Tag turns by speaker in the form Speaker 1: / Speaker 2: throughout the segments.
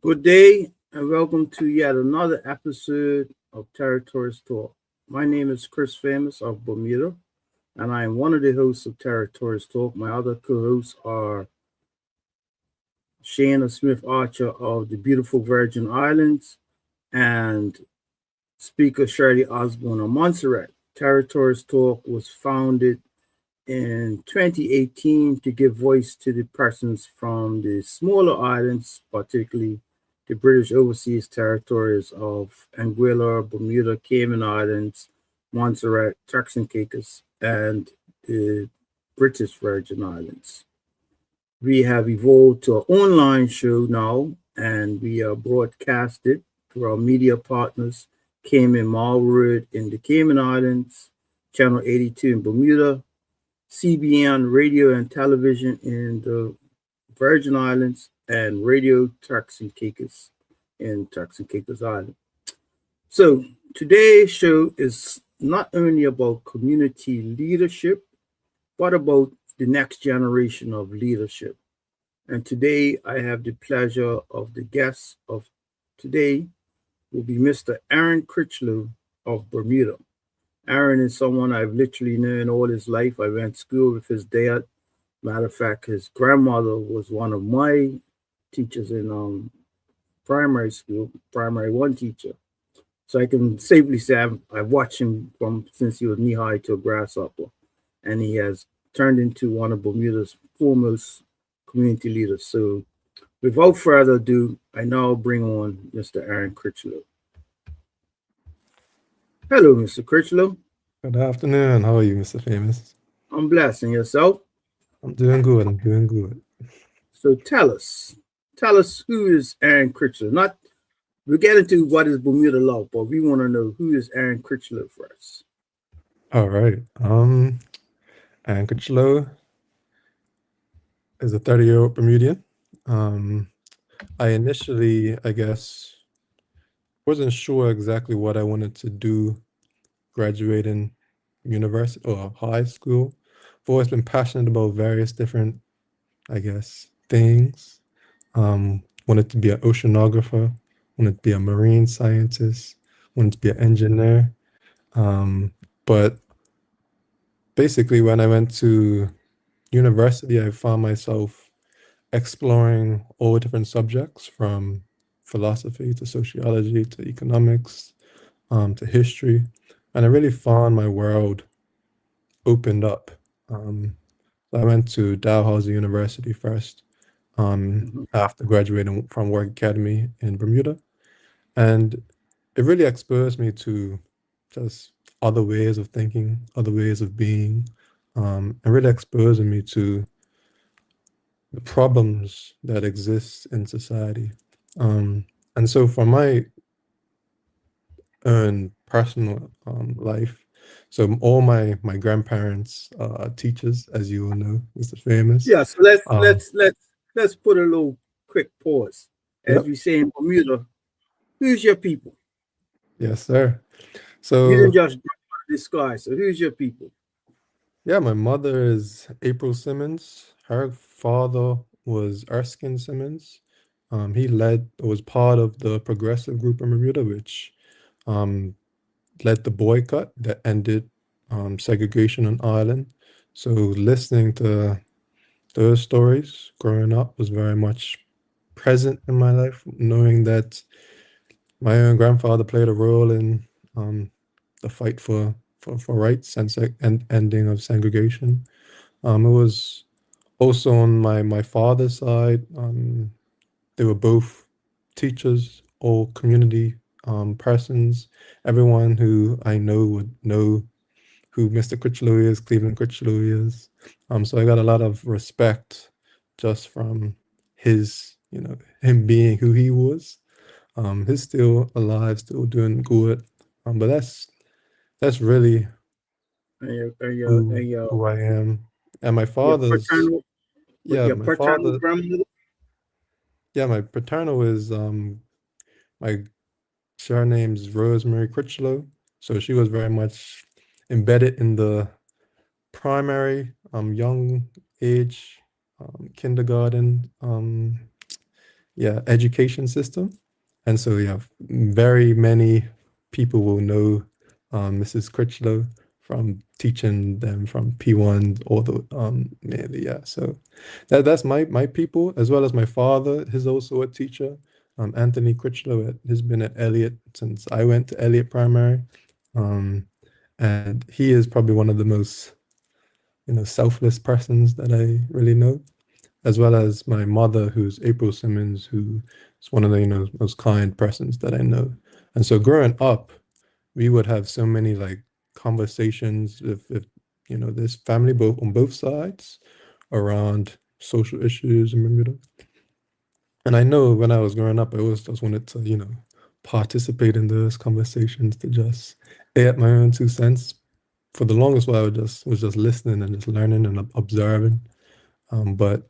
Speaker 1: Good day and welcome to yet another episode of Territories Talk. My name is Chris Famous of Bermuda, and I am one of the hosts of Territories Talk. My other co-hosts are Shana Smith Archer of the beautiful Virgin Islands and Speaker Shirley Osborne of Montserrat. Territories Talk was founded in 2018 to give voice to the persons from the smaller islands, particularly the British overseas territories of Anguilla, Bermuda, Cayman Islands, Montserrat, Turks and Caicos, and the British Virgin Islands. We have evolved to an online show now, and we are broadcasted through our media partners, Cayman Marwood in the Cayman Islands, Channel 82 in Bermuda, CBN Radio and Television in the Virgin Islands, and Radio Turks and Caicos in Turks and Caicos Island. So today's show is not only about community leadership, but about the next generation of leadership. And today I have the pleasure of the guest of today will be Mr. Aaron Crichlow of Bermuda. Aaron is someone I've literally known all his life. I went to school with his dad. Matter of fact, his grandmother was one of my teachers in primary school, primary one teacher. So I can safely say I've watched him from since he was knee high to a grasshopper, and he has turned into one of Bermuda's foremost community leaders. So without further ado, I now bring on Mr. Aaron Crichlow. Hello, Mr. Crichlow.
Speaker 2: Good afternoon. How are you, Mr. Famous?
Speaker 1: I'm blessing yourself.
Speaker 2: I'm doing good. I'm doing good.
Speaker 1: So tell us who is Aaron Crichlow. Not we'll get into what is Bermuda law, but we want to know who is Aaron Crichlow first.
Speaker 2: All right. Aaron Crichlow is a 30-year-old Bermudian. I initially, I guess, wasn't sure exactly what I wanted to do graduating university or high school. I've always been passionate about various different, I guess, things. Wanted to be an oceanographer, wanted to be a marine scientist, wanted to be an engineer. But basically, when I went to university, I found myself exploring all different subjects from philosophy to sociology to economics to history. And I really found my world opened up. I went to Dalhousie University first after graduating from Work Academy in Bermuda. And it really exposed me to just other ways of thinking, other ways of being, and really exposing me to the problems that exist in society. And so for my own personal life, so all my grandparents are teachers, as you all know, Mr. Famous.
Speaker 1: Yeah, so let's
Speaker 2: Um,
Speaker 1: let's let's let's put a little quick pause. As
Speaker 2: yep,
Speaker 1: we say in Bermuda, who's your people?
Speaker 2: yes, sir.
Speaker 1: You didn't
Speaker 2: So
Speaker 1: just drop out of the sky. So who's your people?
Speaker 2: yeah, my mother is April Simmons. Her father was Erskine Simmons. He led was part of the progressive group in Bermuda, which um, led the boycott that ended segregation on Ireland. So listening to those stories growing up was very much present in my life, knowing that my own grandfather played a role in the fight for rights and ending of segregation. It was also on my father's side. They were both teachers or community persons. Everyone who I know would know who Mr. Critchlow is, Cleveland Critchlow is. So I got a lot of respect just from his, him being who he was. He's still alive, still doing good. But that's really
Speaker 1: And your
Speaker 2: who I am. And my
Speaker 1: your
Speaker 2: father's,
Speaker 1: paternal
Speaker 2: yeah,
Speaker 1: your
Speaker 2: my
Speaker 1: paternal
Speaker 2: father,
Speaker 1: grandmother?
Speaker 2: yeah, my paternal is my surname's Rosemary Critchlow. So she was very much embedded in the primary, young age, kindergarten, yeah, education system. And so, yeah, very many people will know Mrs. Critchlow from teaching them from P1 all the mainly, yeah. So that's my people, as well as my father. He's also a teacher. Anthony Critchlow has been at Elliott since I went to Elliott Primary. Um, and he is probably one of the most, selfless persons that I really know, as well as my mother, who's April Simmons, who is one of the, most kind persons that I know. And so growing up, we would have so many like conversations with this family both on both sides around social issues and Bermuda. And I know when I was growing up, I always just wanted to, participate in those conversations to just add my own 2 cents. For the longest while, I was just listening and just learning and observing. But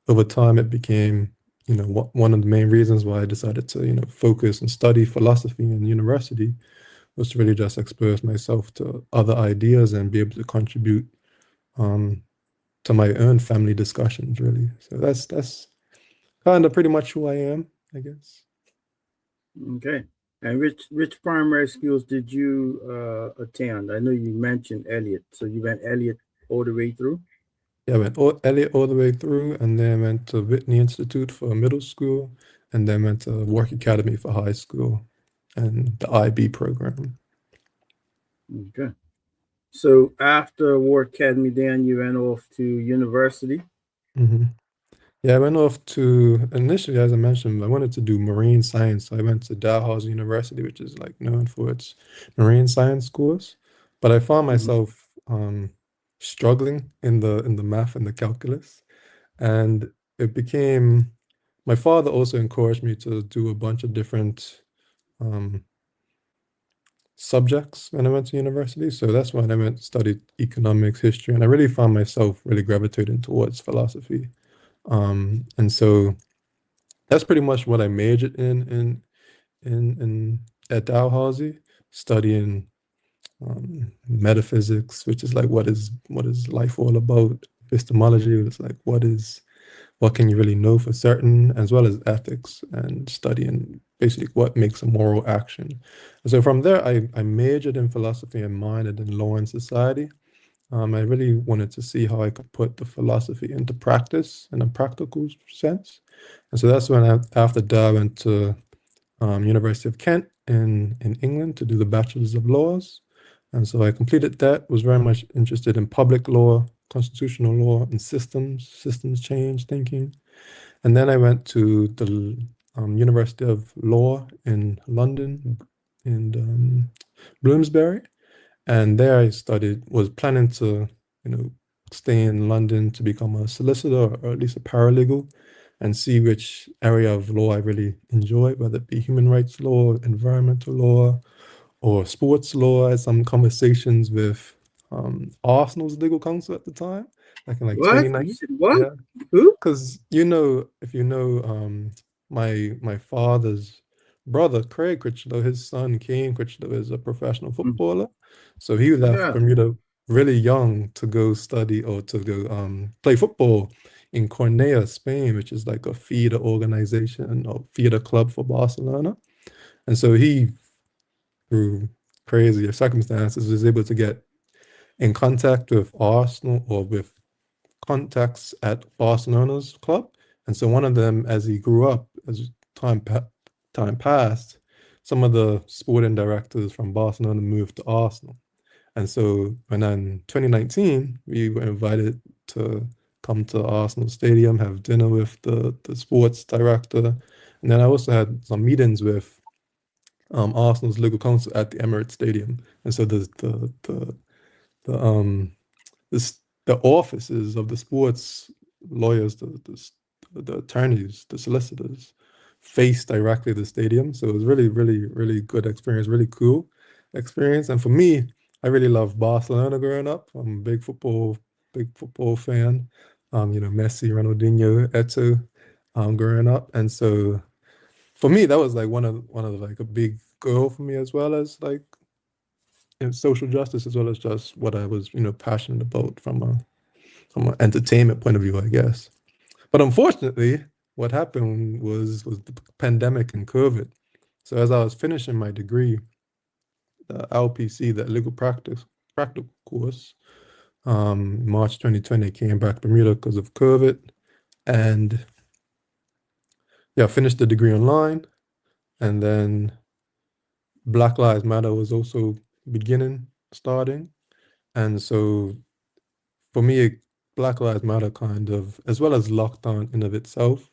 Speaker 2: over time, it became, one of the main reasons why I decided to, focus and study philosophy in university was to really just expose myself to other ideas and be able to contribute um, to my own family discussions, really. So that's kind of pretty much who I am, I guess.
Speaker 1: Okay. And which primary schools did you attend? I know you mentioned Elliott, so you went Elliott all the way through.
Speaker 2: Yeah, I went Elliott all the way through, and then went to Whitney Institute for middle school, and then went to Work Academy for high school, and the IB program.
Speaker 1: Okay. So after War Academy, then you went off to university.
Speaker 2: hmm Yeah, I went off to initially, as I mentioned, I wanted to do marine science. So I went to Dalhousie University, which is like known for its marine science course. But I found
Speaker 1: Mhm.
Speaker 2: myself struggling in the math and the calculus, and it became. My father also encouraged me to do a bunch of different um, subjects when I went to university. So that's when I went to study economics, history, and I really found myself really gravitating towards philosophy. And so that's pretty much what I majored in at Dalhousie, studying metaphysics, which is like what is life all about? Epistemology, it's like what can you really know for certain, as well as ethics and studying basically what makes a moral action. And so from there, I majored in philosophy and minored in law and society. I really wanted to see how I could put the philosophy into practice in a practical sense. And so that's when after that, I went to University of Kent in England to do the Bachelor's of Laws. And so I completed that, was very much interested in public law, constitutional law, and systems change thinking. And then I went to the University of Law in London, in Bloomsbury. And there I was planning to, stay in London to become a solicitor or at least a paralegal and see which area of law I really enjoy, whether it be human rights law, environmental law, or sports law. I had some conversations with Arsenal's legal counsel at the time, like in like
Speaker 1: What? You
Speaker 2: 2019.
Speaker 1: said what?
Speaker 2: Yeah,
Speaker 1: Who?
Speaker 2: because if you know my father's brother, Craig Critchlow, his son Kane Critchlow is a professional
Speaker 1: Mm.
Speaker 2: footballer. So he left
Speaker 1: Yeah.
Speaker 2: Bermuda really young to go study or to go play football in Cornellà, Spain, which is like a feeder organization or feeder club for Barcelona. And so he, through crazy circumstances, was able to get in contact with Arsenal or with contacts at Barcelona's club. And so one of them, as he grew up, as time passed, some of the sporting directors from Barcelona moved to Arsenal. And so when in 2019, we were invited to come to Arsenal Stadium, have dinner with the sports director. And then I also had some meetings with Arsenal's legal counsel at the Emirates Stadium. And so the this the offices of the sports lawyers, the attorneys, the solicitors face directly the stadium. So it was really, really, really good experience, really cool experience. And for me, I really love Barcelona growing up. I'm a big football fan. Messi, Ronaldinho, Eto'o, growing up. And so for me, that was like one of like a big goal for me, as well as like in social justice, as well as just what I was, passionate about from an entertainment point of view, I guess. But unfortunately, what happened was the pandemic and COVID. So as I was finishing my degree, the LPC, the legal practice practical course, March 2020, came back to Bermuda because of COVID, and yeah, I finished the degree online, and then Black Lives Matter was also starting, and so for me, Black Lives Matter kind of, as well as lockdown in of itself,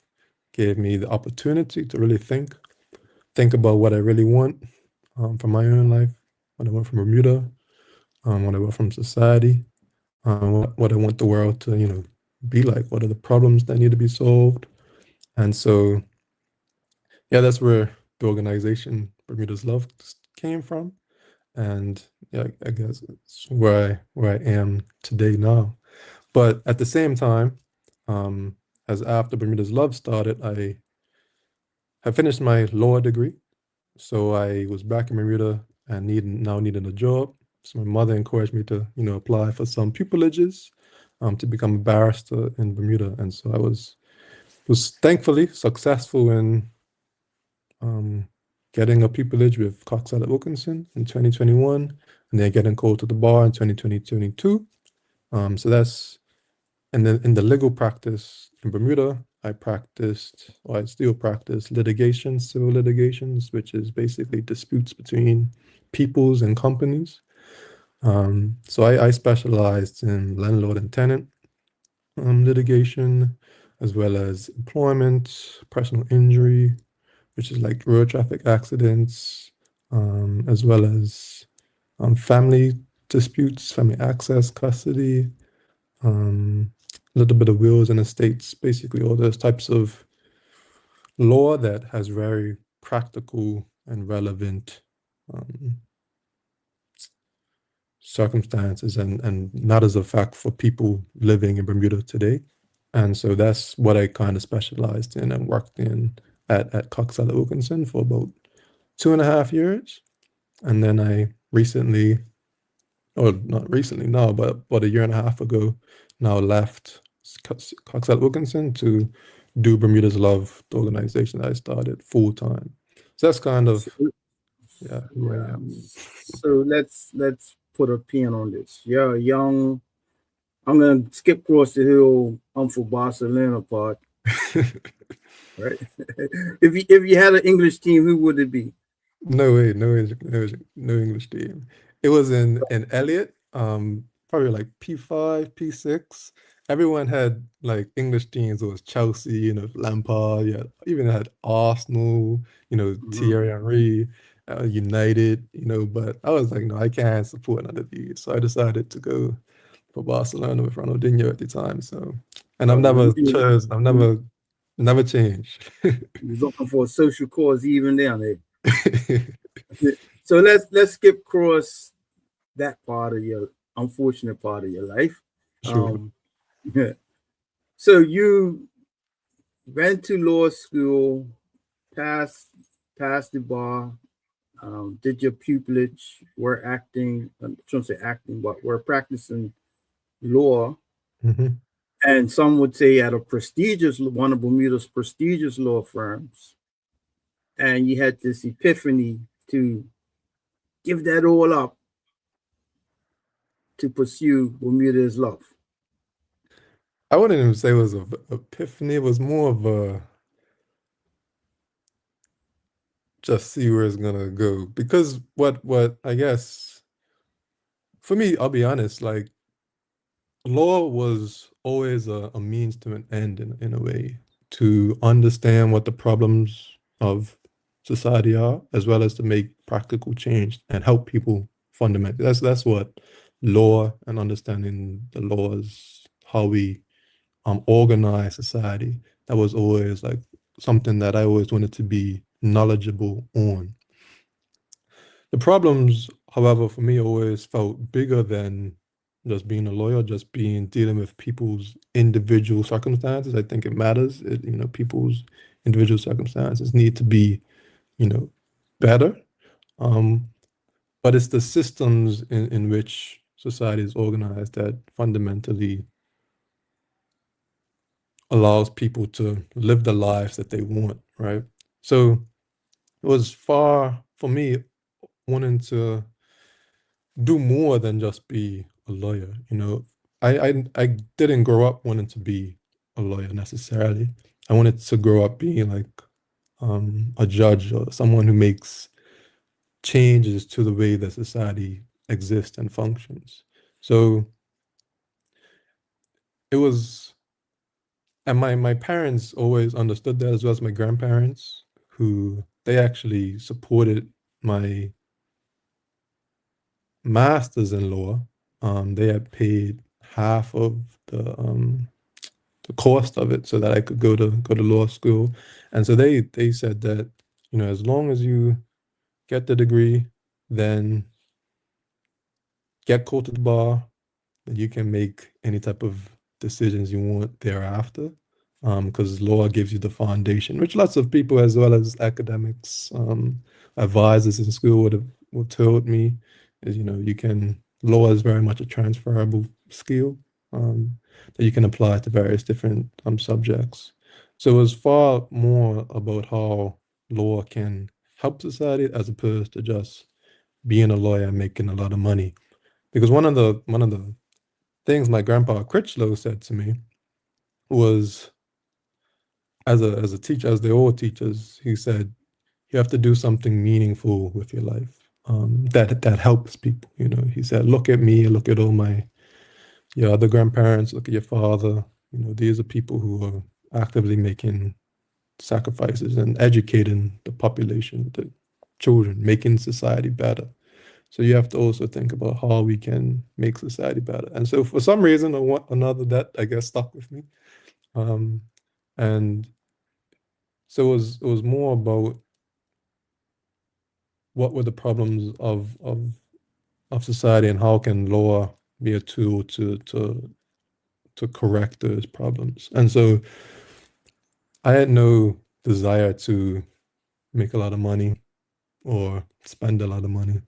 Speaker 2: gave me the opportunity to really think about what I really want from my own life, what I want from Bermuda, what I want from society, what I want the world to, be like. What are the problems that need to be solved? And so, yeah, that's where the organization Bermuda's Love came from. And yeah, I guess it's where I am today now. But at the same time, um, as after Bermuda's Love started, I had finished my law degree. So I was back in Bermuda and needing a job. So my mother encouraged me to, apply for some pupilages, to become a barrister in Bermuda. And so I was thankfully successful in um, getting a pupillage with Cox Wilkinson in 2021, and then getting called to the bar in 2022. So that's, and then in the legal practice in Bermuda, I still practice litigation, civil litigations, which is basically disputes between peoples and companies. So I specialized in landlord and tenant litigation, as well as employment, personal injury, which is like road traffic accidents, as well as family disputes, family access, custody, a little bit of wills and estates, basically all those types of law that has very practical and relevant um, circumstances and matters of fact for people living in Bermuda today. And so that's what I kind of specialized in and worked in at Cox Wilkinson for about 2.5 years. And then I recently, or not recently, no, but about a year and a half ago, now left Cox Wilkinson to do Bermuda's Love, the organization that I started full time. So that's kind
Speaker 1: So,
Speaker 2: of, yeah, who I
Speaker 1: yeah.
Speaker 2: am.
Speaker 1: So let's put a pin on this. You're young. I'm gonna skip across the hill. I'm for Barcelona part, right? If you had an English team, who would it be?
Speaker 2: No way, no English team. It was in Elliott, probably like P5, P6. Everyone had like English teams. It was Chelsea, Lampard. Yeah, even had Arsenal.
Speaker 1: Mhm.
Speaker 2: Thierry Henry, United. But I was like, no, I can't support none of these. So I decided to go for Barcelona with Ronaldinho at the time. So, and I've
Speaker 1: Well,
Speaker 2: never
Speaker 1: you,
Speaker 2: chose. I've never changed.
Speaker 1: you're looking for a social cause even down there. So let's skip across that part of your unfortunate part of your life.
Speaker 2: Sure.
Speaker 1: Um, so you went to law school, passed passed the bar, did your pupillage, were acting. I shouldn't say acting, but were practicing law,
Speaker 2: Hmm.
Speaker 1: and some would say at a prestigious one of Bermuda's prestigious law firms. And you had this epiphany to give that all up to pursue Bermuda's love.
Speaker 2: I wouldn't even say it was a epiphany. It was more of a just see where it's gonna go. Because what I guess for me, I'll be honest, like law was always a means to an end in a way to understand what the problems of society are, as well as to make practical change and help people fundamentally. That's what law and understanding the laws, how we organized society. That was always like something that I always wanted to be knowledgeable on. The problems, however, for me always felt bigger than just being a lawyer, just being dealing with people's individual circumstances. I think it matters. People's individual circumstances need to be, you know, better. Um, but it's the systems in which society is organized that fundamentally allows people to live the lives that they want, right? So it was far for me wanting to do more than just be a lawyer. I didn't grow up wanting to be a lawyer necessarily. I wanted to grow up being like a judge or someone who makes changes to the way that society exists and functions. So it was, and my parents always understood that, as well as my grandparents, who they actually supported my master's in law. They had paid half of the cost of it so that I could go to law school. And so they said that, as long as you get the degree, then get called to the bar, you can make any type of decisions you want thereafter. Because law gives you the foundation, which lots of people, as well as academics, advisors in school would told me, is law is very much a transferable skill, that you can apply to various different subjects. So it was far more about how law can help society as opposed to just being a lawyer and making a lot of money. Because one of the things my grandpa Critchlow said to me was, as a teacher, as they all teachers, he said, you have to do something meaningful with your life, that helps people. He said, look at me, look at all your other grandparents, look at your father. These are people who are actively making sacrifices and educating the population, the children, making society better. So you have to also think about how we can make society better. And so for some reason or another, that I guess stuck with me. Um, and so it was more about what were the problems of society, and how can law be a tool to correct those problems. And so I had no desire to make a lot of money or spend a lot of money.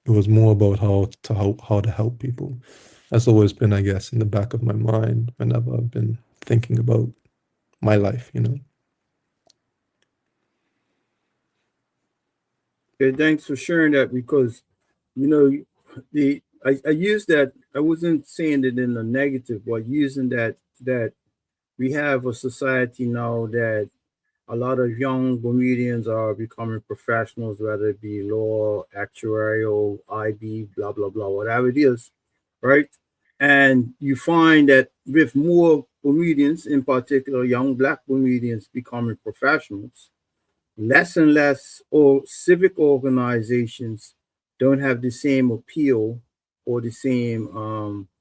Speaker 2: It was more about how to help people. That's always been, I guess, in the back of my mind whenever I've been thinking about my life.
Speaker 1: Okay, thanks for sharing that because you know I use that. I wasn't saying it in a negative, but using that we have a society now that a lot of young Bermudians are becoming professionals, whether it be law, actuarial, IB, blah blah blah, whatever it is, right? And you find that with more Bermudians, in particular young Black Bermudians, becoming professionals, less and less or civic organizations don't have the same appeal or the same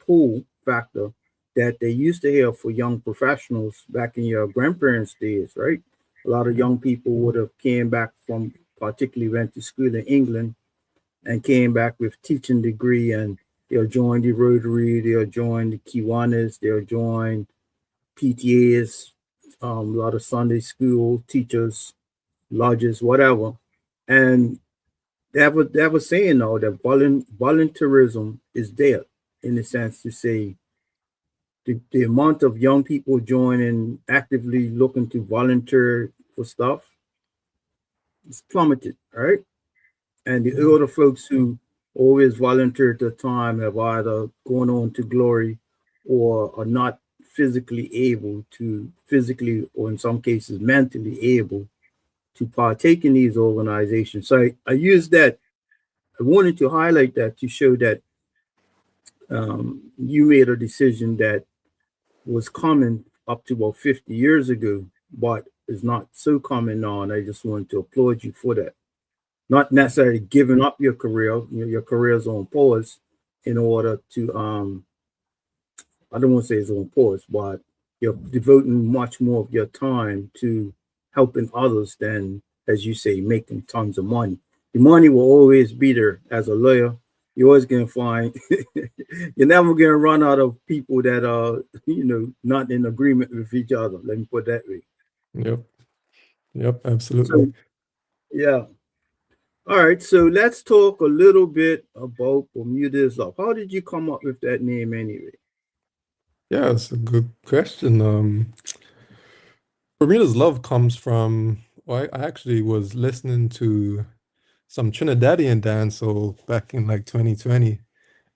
Speaker 1: pull factor that they used to have for young professionals back in your grandparents' days, right? A lot of
Speaker 2: Yeah.
Speaker 1: young people would have came back from, particularly went to school in England and came back with teaching degree, and they'll join the Rotary, they'll join the Kiwanis, they'll join PTAs, a lot of Sunday school teachers, lodges, whatever. And that was saying though that volunteerism is there in the sense to say the amount of young people joining actively looking to volunteer for stuff is plummeted, right? And the
Speaker 2: Yeah.
Speaker 1: older folks who always volunteered their time have either gone on to glory or are not physically able to physically or in some cases mentally able to partake in these organizations. So I use that. I wanted to highlight that to show that you made a decision that was common up to about 50 years ago, but is not so common now. And I just wanted to applaud you for that. Not necessarily giving up your career, your career's on pause in order to, I don't want to say it's on pause, but you're devoting much more of your time to helping others than, as you say, making tons of money. The money will always be there as a lawyer. You're always going to find, you're never going to run out of people that are, not in agreement with each other. Let me put it that way.
Speaker 2: Yep. Yep.
Speaker 1: So,
Speaker 2: Absolutely.
Speaker 1: yeah. All right. So let's talk a little bit about Bermuda's Love. How did you come up with that name anyway?
Speaker 2: Yeah, it's a good question. Bermuda's love comes from, well, I actually was listening to some Trinidadian dancehall back in like 2020,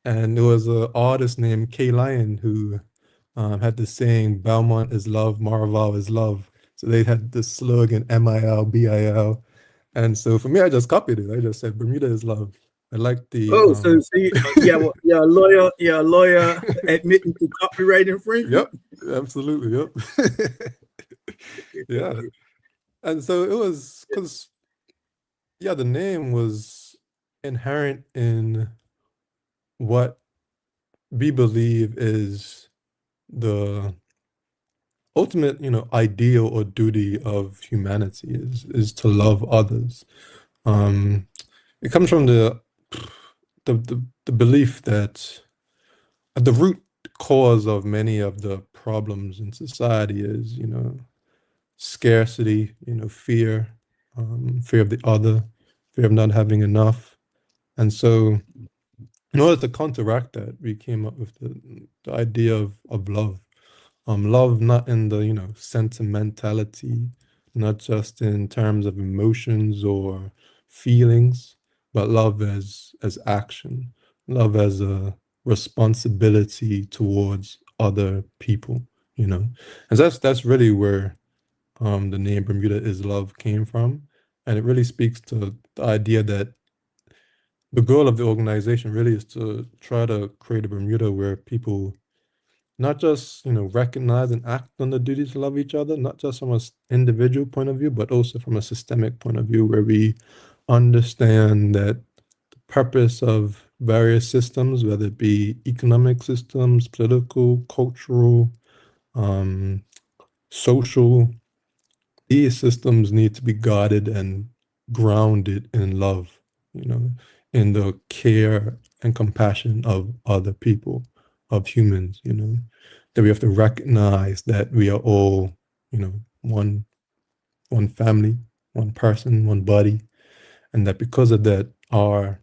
Speaker 2: and there was an artist named K Lion who had this saying, Belmont is love, Maraval is love. So they had this slogan, MILBIL. And so for me, I just copied it. I just said Bermuda is love. I like the
Speaker 1: Oh, so yeah, well, yeah, a lawyer admitting to copyright infringement.
Speaker 2: Yep, absolutely, yep. Yeah. And so it was because yeah, the name was inherent in what we believe is the ultimate, ideal or duty of humanity is to love others. Um, it comes from the belief that the root cause of many of the problems in society is, scarcity, fear, fear of the other, fear of not having enough. And so in order to counteract that, we came up with the idea of love. Love not in the, sentimentality, not just in terms of emotions or feelings, but love as action, love as a responsibility towards other people, And that's really where the name Bermuda is love came from. And it really speaks to the idea that the goal of the organization really is to try to create a Bermuda where people not just, recognize and act on the duty to love each other, not just from an individual point of view, but also from a systemic point of view, where we understand that the purpose of various systems, whether it be economic systems, political, cultural, um, social, these systems need to be guarded and grounded in love, in the care and compassion of other people, of humans, that we have to recognize that we are all, one family, one person, one body, and that because of that, I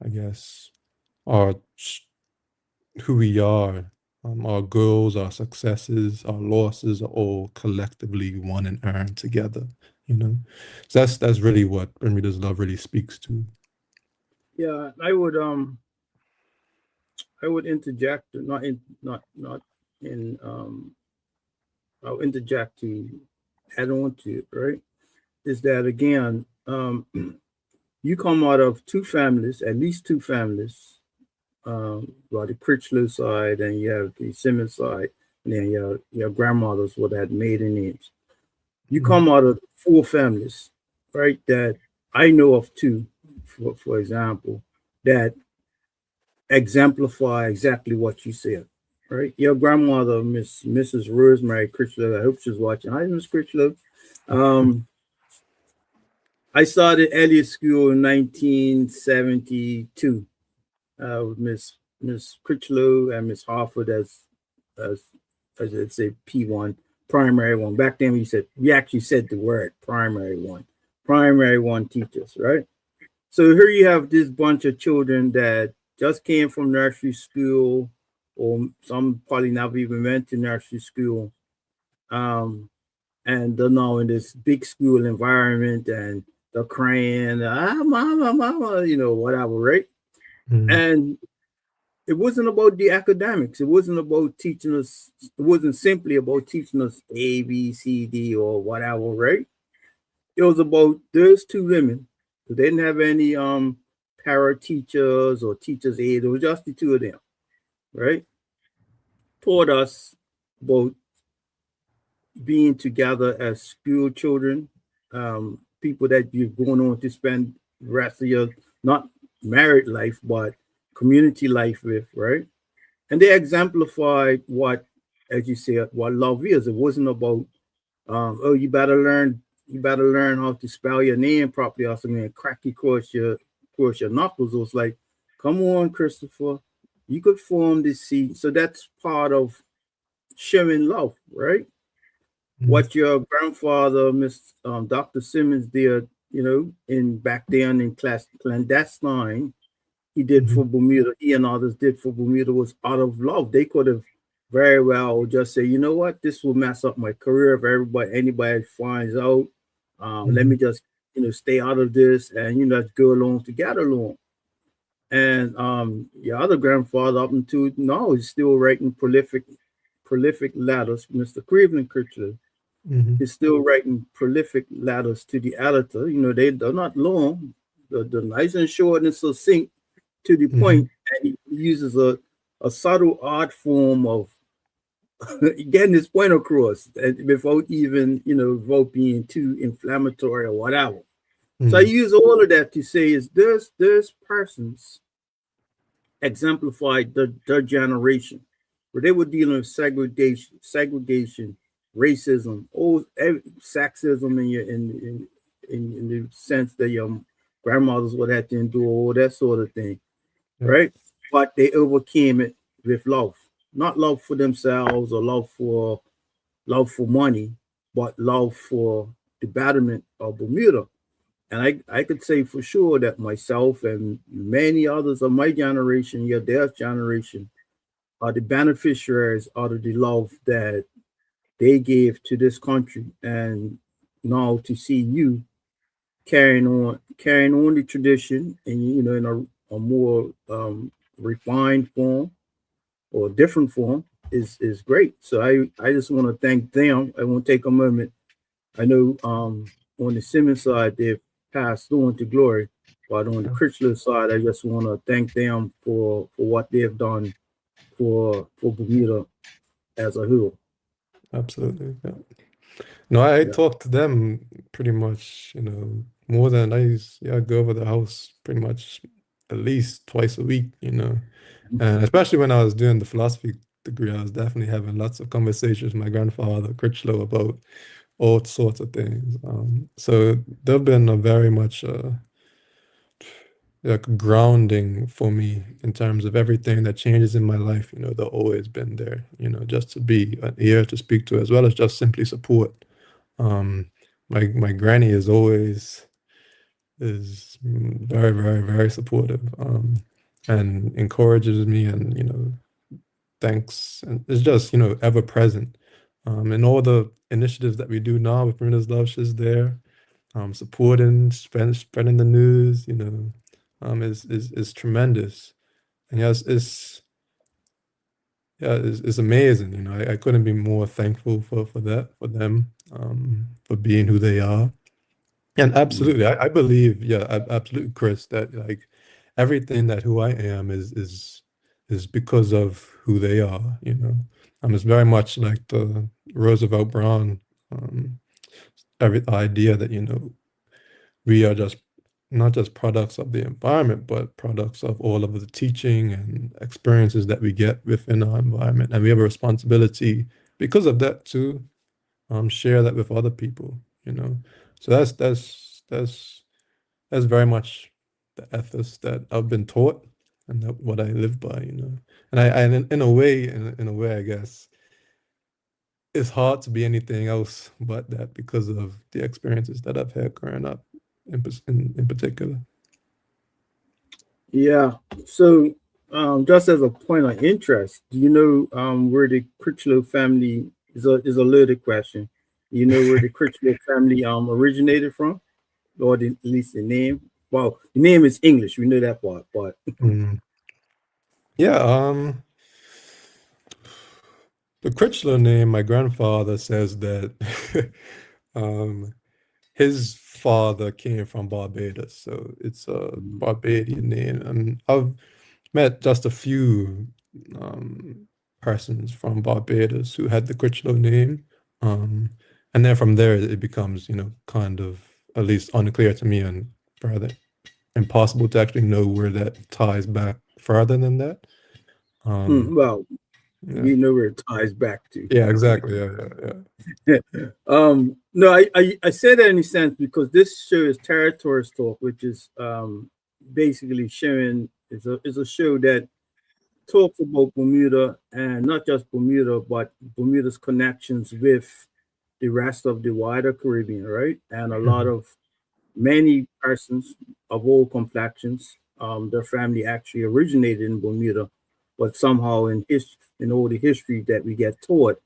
Speaker 2: guess, our who we are, our goals, our successes, our losses are all collectively one and earned together, you know. So that's really what Bermuda's love really speaks to.
Speaker 1: Yeah, I would interject, not in I'll interject to add on to it, right? Is that again, you come out of two families, at least two families, well, the Crichlow side, and you have the Simmons side, and then your grandmothers would have maiden names. You
Speaker 2: Mhm.
Speaker 1: come out of four families, right? That I know of two, for example, that exemplify exactly what you said, right? Your grandmother, Mrs. Rosemary Crichlow, I hope she's watching. Hi, Miss Crichlow. Um, I started Elliott School in 1972 with Miss Crichlow and Miss Harford as as I'd say P1 primary one. Back then we actually said the word primary one teachers, right? So here you have this bunch of children that just came from nursery school, or some probably never even went to nursery school, um, and they're now in this big school environment, and they're crying, mama, mama, whatever, right?
Speaker 2: Mhm.
Speaker 1: And it wasn't about the academics. It wasn't about teaching us. It wasn't simply about teaching us A, B, C, D, or whatever, right? It was about those two women. They didn't have any para teachers or teachers aid. It was just the two of them, right? Taught us about being together as school children, people that you're going on to spend the rest of your not married life, but community life with, right? And they exemplified what, as you said, what love is. It wasn't about oh, you better learn how to spell your name properly or something and crack across your knuckles. It was like, come on, Christopher, you could form this seed. So that's part of sharing love, right?
Speaker 2: Mhm.
Speaker 1: What your grandfather, Miss Dr. Simmons, did, in back then in class clandestine, he did for
Speaker 2: Mhm.
Speaker 1: Bermuda. He and others did for Bermuda was out of love. They could have. very well just say, you know what, this will mess up my career if anybody finds out. Let
Speaker 2: Mm-hmm.
Speaker 1: me just, stay out of this and let's go along to get along. And your other grandfather up until now is still writing prolific letters, Mr. Cleveland Kirchler
Speaker 2: Mm-hmm.
Speaker 1: is still writing prolific letters to the editor. They're not long, they're nice and short and succinct to the
Speaker 2: Mm-hmm.
Speaker 1: point, and he uses a subtle art form of getting his point across and without even, without being too inflammatory or whatever. So I
Speaker 2: Mm-hmm.
Speaker 1: use all of that to say is this person's exemplified their generation, where they were dealing with segregation, racism, sexism in the sense that your grandmothers would have to endure all that sort of thing,
Speaker 2: Yep.
Speaker 1: right? But they overcame it with love, not love for themselves or love for money, but love for the betterment of Bermuda. And I could say for sure that myself and many others of my generation, their generation, are the beneficiaries out of the love that they gave to this country. And now to see you carrying on the tradition, and in a more refined form or different form is great. So I just want to thank them. I want to take a moment. I know on the Simmons side they've passed on to glory, but on the
Speaker 2: Yeah.
Speaker 1: Critchlow side, I just want to thank them for what they've done for Bermuda as a whole.
Speaker 2: Absolutely. Yeah. No, I
Speaker 1: Yeah.
Speaker 2: talk to them pretty much, more than yeah, I go over the house pretty much at least twice a week, And especially when I was doing the philosophy degree, I was definitely having lots of conversations with my grandfather, Critchlow, about all sorts of things. So they've been a very much like grounding for me in terms of everything that changes in my life. They've always been there, just to be an ear to speak to, as well as just simply support. Um, my granny is very, very, very supportive, and encourages me, and thanks, and it's just ever present. And all the initiatives that we do now with Brenda's Love, she's there, supporting, spreading the news, is tremendous. And yes, it's amazing. I couldn't be more thankful for that, for them, for being who they are. And absolutely, I believe, yeah, absolutely, Chris, that like everything that who I am is because of who they are, It's very much like the Roosevelt Brown every idea that, we are just not just products of the environment, but products of all of the teaching and experiences that we get within our environment. And we have a responsibility because of that to share that with other people. So that's very much the ethos that I've been taught, and that what I live by. And in a way, I guess it's hard to be anything else but that because of the experiences that I've had growing up in particular.
Speaker 1: Yeah. So, just as a point of interest, do you know where the Critchlow family is a loaded question? You know where the Critchlow family originated from, or at least the name? Well, the name is English. We know that part, but
Speaker 2: Mm. Yeah, the Critchlow name, my grandfather says that um his father came from Barbados, so it's a Barbadian name. And I've met just a few um, persons from Barbados who had the Critchlow name. Um, and then from there, it becomes, kind of at least unclear to me, and further impossible to actually know where that ties back further than that. Um,
Speaker 1: well,
Speaker 2: yeah,
Speaker 1: we know where it ties back to.
Speaker 2: yeah, exactly. Yeah, yeah,
Speaker 1: No, I say that in a sense because this show is Territories Talk, which is basically sharing is a show that talks about Bermuda, and not just Bermuda, but Bermuda's connections with the rest of the wider Caribbean, right? And a
Speaker 2: yeah.
Speaker 1: lot of many persons of all complexions, their family actually originated in Bermuda, but somehow in all the history that we get taught,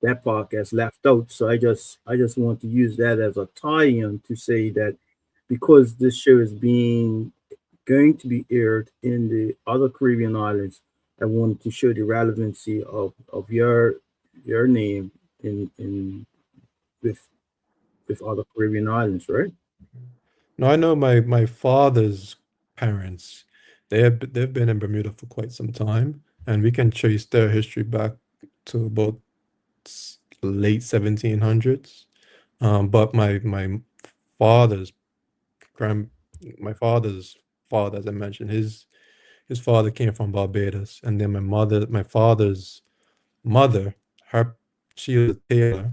Speaker 1: that part gets left out. So I just want to use that as a tie-in to say that because this show is being going to be aired in the other Caribbean islands, I wanted to show the relevancy of your name in with with other Caribbean islands, right?
Speaker 2: Now I know my father's parents. They've been in Bermuda for quite some time, and we can trace their history back to about late 1700s. But my father's grand my father's father, as I mentioned, his father came from Barbados, and then my father's mother, her she was a tailor,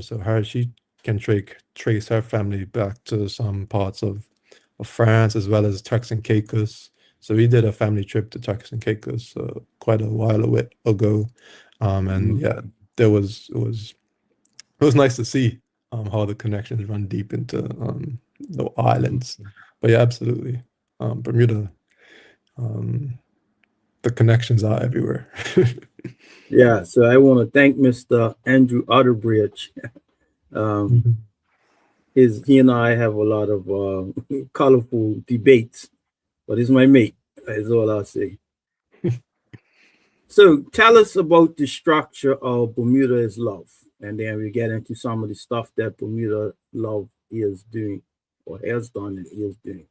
Speaker 2: so her she can trace her family back to some parts of France as well as Turks and Caicos. So we did a family trip to Turks and Caicos quite a while ago, and
Speaker 1: Mhm.
Speaker 2: yeah, there was it was nice to see how the connections run deep into the islands. But yeah, absolutely, Bermuda, um, the connections are everywhere.
Speaker 1: Yeah, so I want to thank Mr. Andrew Otterbridge. Um,
Speaker 2: Mhm.
Speaker 1: he and I have a lot of colorful debates, but he's my mate. Is all I'll say. So tell us about the structure of Bermuda is Love, and then we get into some of the stuff that Bermuda Love is doing or has done and is doing.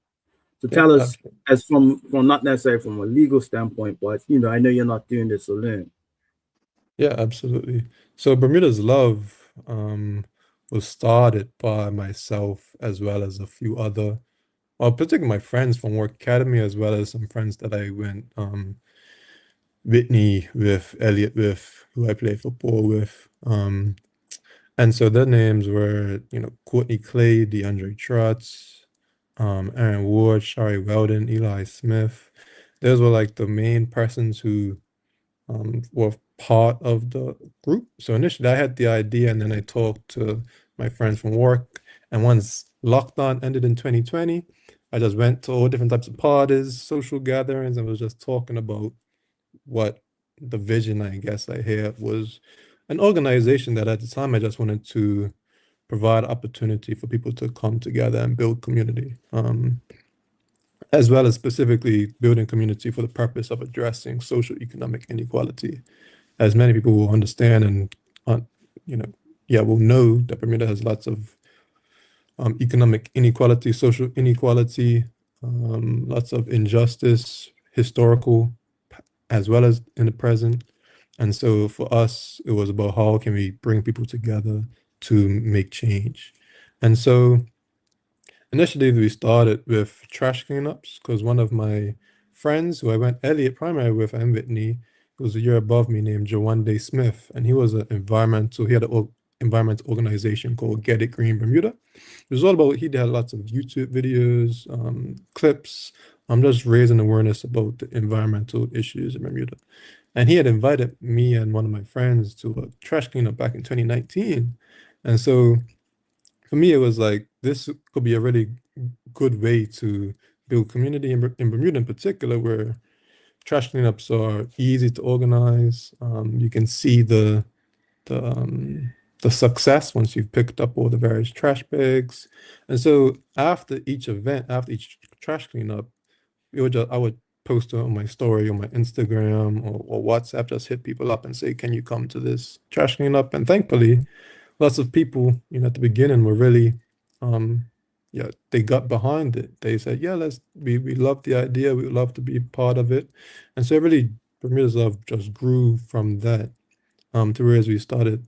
Speaker 1: So
Speaker 2: Yeah,
Speaker 1: tell us,
Speaker 2: absolutely.
Speaker 1: as from not necessarily from a legal standpoint, but I know you're not doing this alone.
Speaker 2: Yeah, absolutely. So Bermuda's Love was started by myself as well as a few other, well, particularly my friends from work academy as well as some friends that I went Whitney with, Elliot with, who I play football with. And so their names were, Courtney Clay, DeAndre Trotz, Aaron Ward, Shari Weldon, Eli Smith. Those were like the main persons who were part of the group. So initially I had the idea and then I talked to my friends from work. And once lockdown ended in 2020, I just went to all different types of parties, social gatherings, and was just talking about what the vision I guess I had was an organization that at the time I just wanted to provide opportunity for people to come together and build community, as well as specifically building community for the purpose of addressing social economic inequality. As many people will understand and, uh, you know, yeah, will know that Bermuda has lots of economic inequality, social inequality, lots of injustice, historical, as well as in the present. And so for us, it was about how can we bring people together to make change. And so initially we started with trash cleanups because one of my friends who I went Elliott primary with and Whitney, who was a year above me named Jawande Smith, and he was an environmental, he had an environmental organization called Get It Green Bermuda. It was all about, he did lots of YouTube videos, clips, just raising awareness about the environmental issues in Bermuda. And he had invited me and one of my friends to a trash cleanup back in 2019. And so for me, it was like this could be a really good way to build community in Bermuda in particular, where trash cleanups are easy to organize. You can see the um, the success once you've picked up all the various trash bags. And so after each event, after each trash cleanup, I would post it on my story on my Instagram or WhatsApp, just hit people up and say, can you come to this trash cleanup? And thankfully, lots of people, at the beginning were really, yeah, they got behind it. They said, yeah, we love the idea. We would love to be part of it. And so really, Bermuda's Love just grew from that, to whereas we started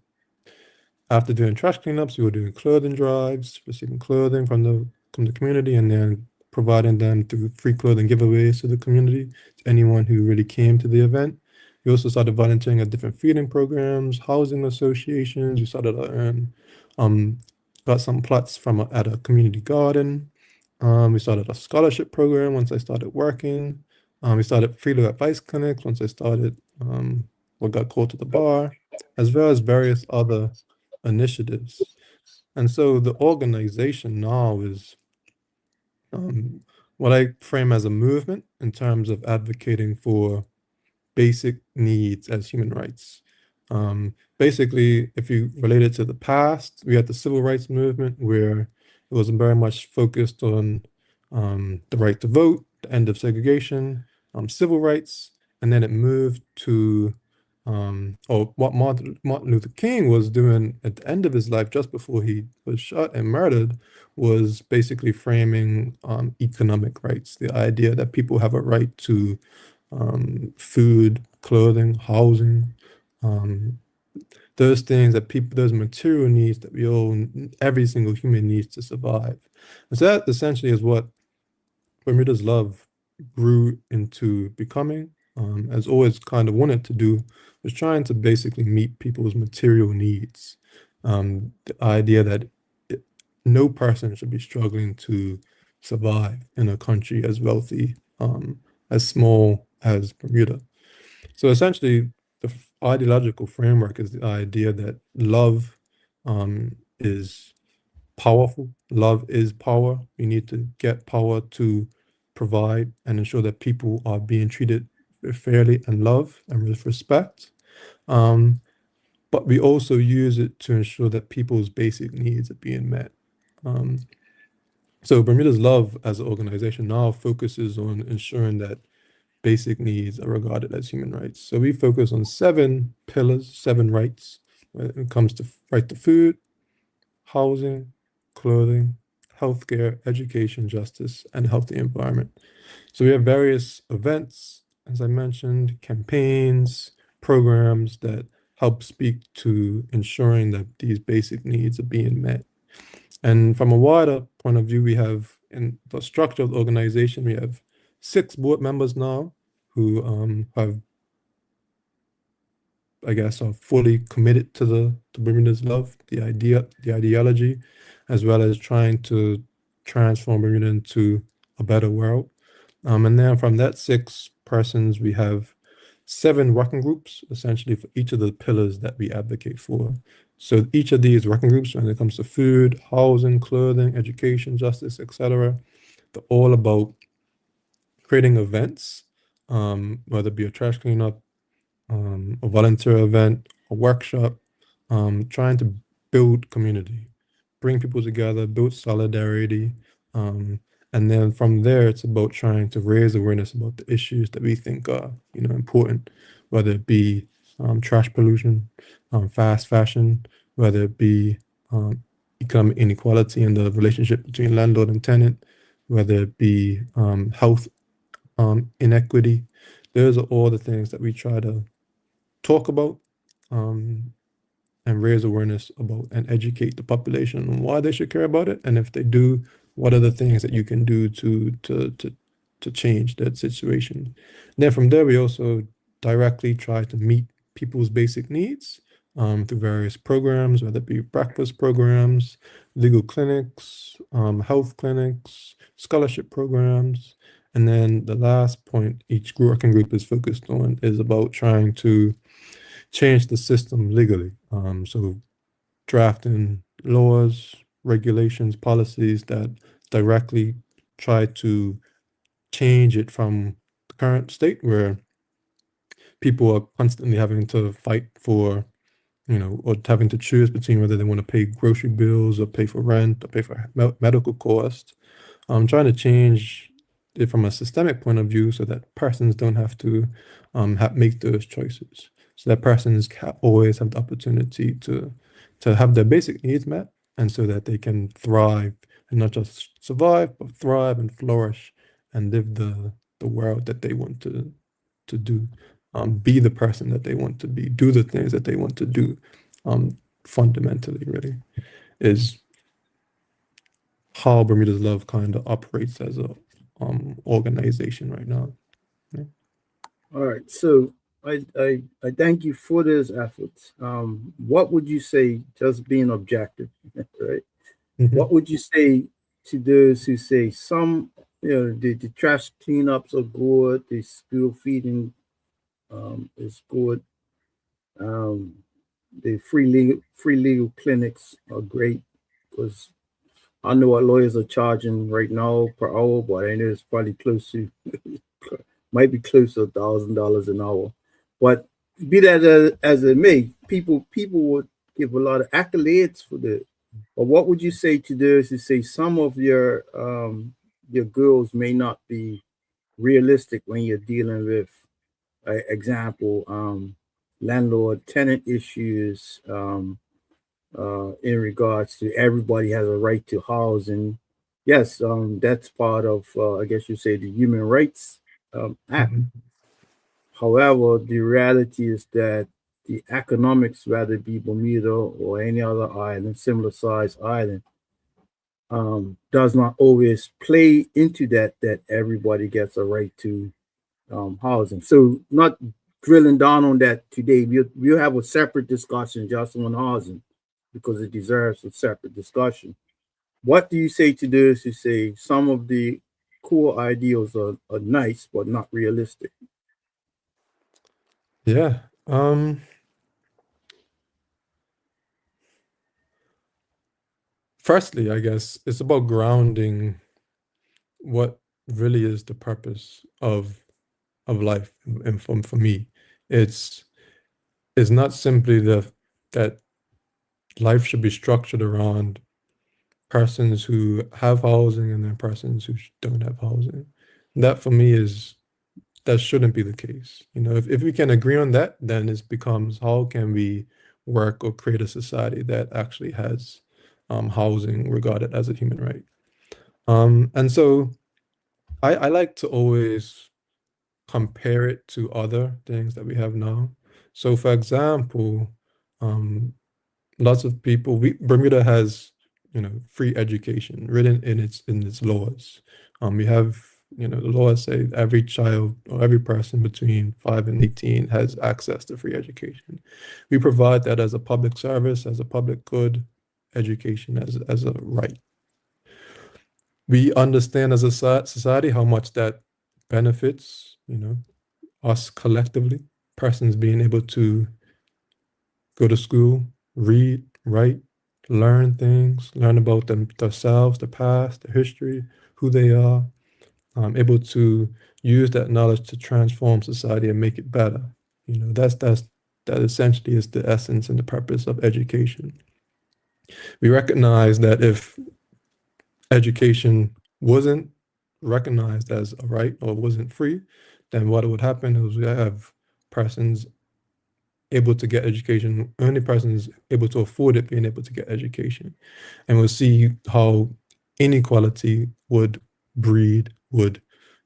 Speaker 2: after doing trash cleanups, we were doing clothing drives, receiving clothing from the community, and then providing them through free clothing giveaways to the community, to anyone who really came to the event. We also started volunteering at different feeding programs, housing associations. We started our own, um, got some plots at a community garden. We started a scholarship program once I started working. We started free legal advice clinics once I started, what got called to the bar, as well as various other initiatives. And so the organization now is, um, what I frame as a movement in terms of advocating for basic needs as human rights. Basically, if you relate it to the past, we had the civil rights movement where it was very much focused on the right to vote, the end of segregation, civil rights, and then it moved to or what Martin Luther King was doing at the end of his life, just before he was shot and murdered, was basically framing economic rights, the idea that people have a right to food, clothing, housing, um, those things that people, those material needs that we all, every single human needs to survive. And so that essentially is what Bermuda's Love grew into becoming, as always kind of wanted to do, was trying to basically meet people's material needs. The idea that it, no person should be struggling to survive in a country as wealthy, as small as Bermuda. So essentially, the ideological framework is the idea that love is powerful. Love is power. We need to get power to provide and ensure that people are being treated fairly and love and with respect. Um, but we also use it to ensure that people's basic needs are being met. Um, so Bermuda's Love as an organization now focuses on ensuring that basic needs are regarded as human rights. So we focus on 7 pillars, 7 rights when it comes to right to food, housing, clothing, healthcare, education, justice, and healthy environment. So we have various events, as I mentioned, campaigns, programs that help speak to ensuring that these basic needs are being met. And from a wider point of view, we have in the structure of the organization, we have 6 board members now who have, I guess, are fully committed to the Bermuda's Love, the idea, the ideology, as well as trying to transform Bermuda into a better world. And then from that 6 persons, we have 7 working groups, essentially for each of the pillars that we advocate for. So each of these working groups, when it comes to food, housing, clothing, education, justice, etc., they're all about creating events, whether it be a trash cleanup, a volunteer event, a workshop, trying to build community, bring people together, build solidarity. And then from there, it's about trying to raise awareness about the issues that we think are, important, whether it be trash pollution, fast fashion, whether it be economic inequality and the relationship between landlord and tenant, whether it be health inequity. Those are all the things that we try to talk about um, and raise awareness about and educate the population on why they should care about it. And if they do, what are the things that you can do to change that situation. And then from there, we also directly try to meet people's basic needs through various programs, whether it be breakfast programs, legal clinics, health clinics, scholarship programs. And then the last point each working group is focused on is about trying to change the system legally. So drafting laws, regulations, policies that directly try to change it from the current state where people are constantly having to fight for, or having to choose between whether they want to pay grocery bills or pay for rent or pay for medical costs. I'm trying to change it from a systemic point of view so that persons don't have to make those choices. So that persons always have the opportunity to have their basic needs met, and so that they can thrive and not just survive, but thrive and flourish and live the world that they want to do, be the person that they want to be, do the things that they want to do. Fundamentally, really, is how Bermuda's Love kind of operates as a organization right now. Yeah.
Speaker 1: All right. So I thank you for those efforts. What would you say, just being objective, right?
Speaker 2: Mhm.
Speaker 1: What would you say to those who say some, the trash cleanups are good, the school feeding is good, um, the free legal clinics are great because I know what lawyers are charging right now per hour, but I know it's probably close to might be close to $1,000 an hour. But be that as it may, people would give a lot of accolades for this. But what would you say to this? To say some of your girls may not be realistic when you're dealing with, example, landlord tenant issues, in regards to everybody has a right to housing. Yes, that's part of, I guess you say, the Human Rights Act.
Speaker 2: Mhm.
Speaker 1: However, the reality is that the economics, whether it be Bermuda or any other island, similar size island, does not always play into that everybody gets a right to housing. So, not drilling down on that today. We'll have a separate discussion just on housing because it deserves a separate discussion. What do you say to this? You say some of the core ideals are nice but not realistic.
Speaker 2: Yeah. Firstly, I guess it's about grounding what really is the purpose of life. And for me, it's it's not simply that life should be structured around persons who have housing and then persons who don't have housing. That for me is that shouldn't be the case. If we can agree on that, then it becomes how can we work or create a society that actually has housing regarded as a human right. And so I like to always compare it to other things that we have now. So for example, um, lots of people, Bermuda has, free education written in its laws. We have, the laws say every child or every person between 5 and 18 has access to free education. We provide that as a public service, as a public good, education as a right. We understand as a society how much that benefits, us collectively, persons being able to go to school, read, write, learn things, learn about themselves, the past, the history, who they are, able to use that knowledge to transform society and make it better. That essentially is the essence and the purpose of education. We recognize that if education wasn't recognized as a right or wasn't free, then what would happen is we have persons able to get education, only persons able to afford it being able to get education. And we'll see how inequality would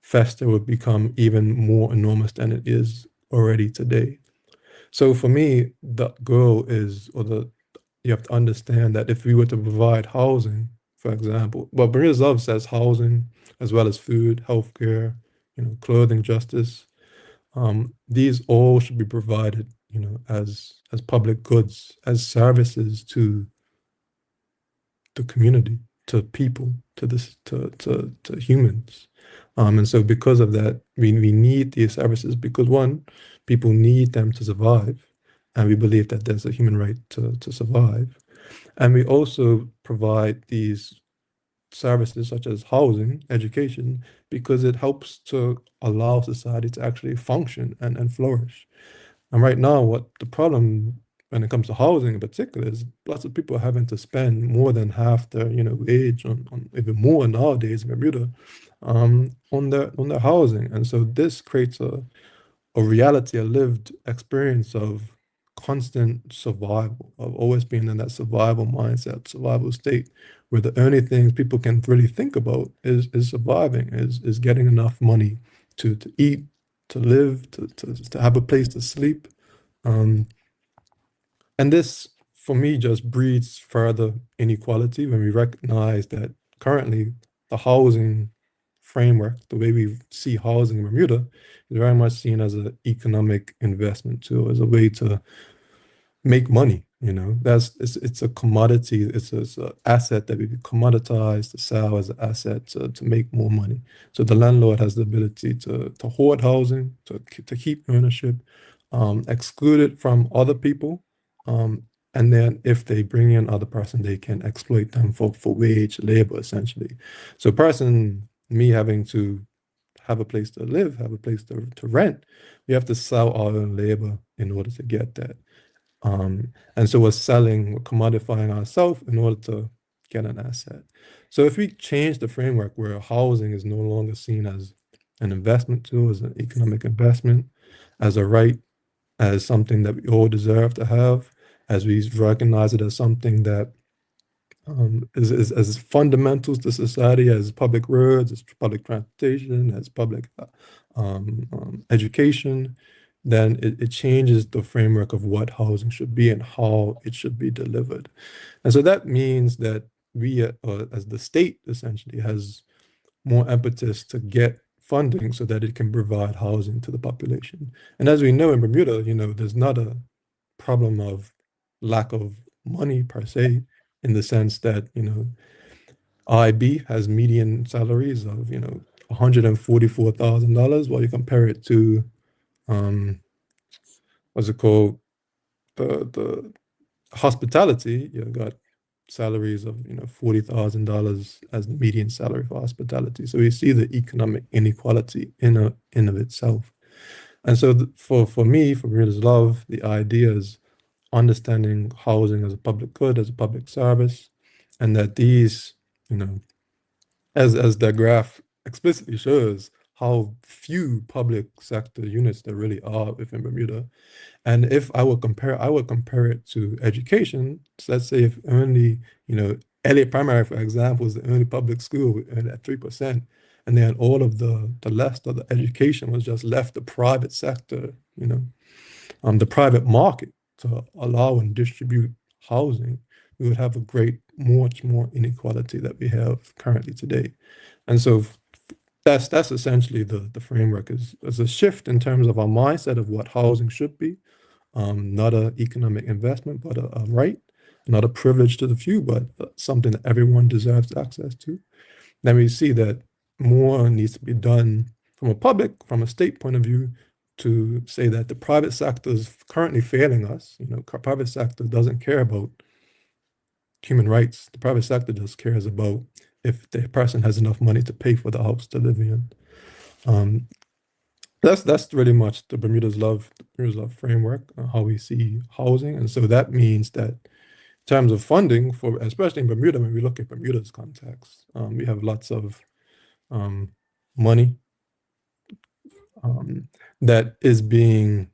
Speaker 2: fester, would become even more enormous than it is already today. So for me, the goal is, you have to understand that if we were to provide housing, for example, well, Bermuda's Love says housing as well as food, healthcare, clothing, justice. These all should be provided, as public goods, as services to the community, to people, to humans. And so because of that, we need these services because one, people need them to survive. And we believe that there's a human right to survive. And we also provide these services such as housing, education, because it helps to allow society to actually function and flourish. And right now, what the problem when it comes to housing in particular is lots of people are having to spend more than half their, wage on even more nowadays in Bermuda, on their housing. And so this creates a reality, a lived experience of constant survival, of always being in that survival mindset, survival state, where the only things people can really think about is surviving, is getting enough money to eat, to live, to have a place to sleep. Um, and this, for me, just breeds further inequality when we recognize that currently the housing framework, the way we see housing in Bermuda, is very much seen as an economic investment too, as a way to make money. It's a commodity. It's an asset that we commoditize to sell as an asset to make more money. So the landlord has the ability to hoard housing, to keep ownership, exclude it from other people, and then if they bring in other person, they can exploit them for wage labor essentially. So me having to have a place to live, have a place to rent, we have to sell our own labor in order to get that. And so we're commodifying ourselves in order to get an asset. So if we change the framework where housing is no longer seen as an investment tool, as an economic investment, as a right, as something that we all deserve to have, as we recognize it as something that is as fundamental to society as public roads, as public transportation, as public education, then it changes the framework of what housing should be and how it should be delivered. And so that means that we, as the state, essentially has more impetus to get funding so that it can provide housing to the population. And as we know in Bermuda, there's not a problem of lack of money per se, in the sense that, IB has median salaries of, $144,000, while you compare it to, what's it called? The hospitality, you got salaries of, $40,000 as the median salary for hospitality. So you see the economic inequality in of itself. And so for me, for Bermuda's Love, the idea is understanding housing as a public good, as a public service, and that these, as the graph explicitly shows, how few public sector units there really are within Bermuda. And if I would compare it to education. So let's say if only, Elliott Primary, for example, is the only public school at 3%, and then all of the rest of the education was just left the private sector, the private market to allow and distribute housing, we would have much more inequality that we have currently today. And so that's essentially the framework is a shift in terms of our mindset of what housing should be, not an economic investment, but a right, not a privilege to the few, but something that everyone deserves access to. Then we see that more needs to be done from a state point of view, to say that the private sector is currently failing us. Private sector doesn't care about human rights. The private sector just cares about if the person has enough money to pay for the house to live in. That's really much the Bermuda's Love framework, how we see housing. And so that means that in terms of funding, especially in Bermuda, when we look at Bermuda's context, we have lots of money that isn't,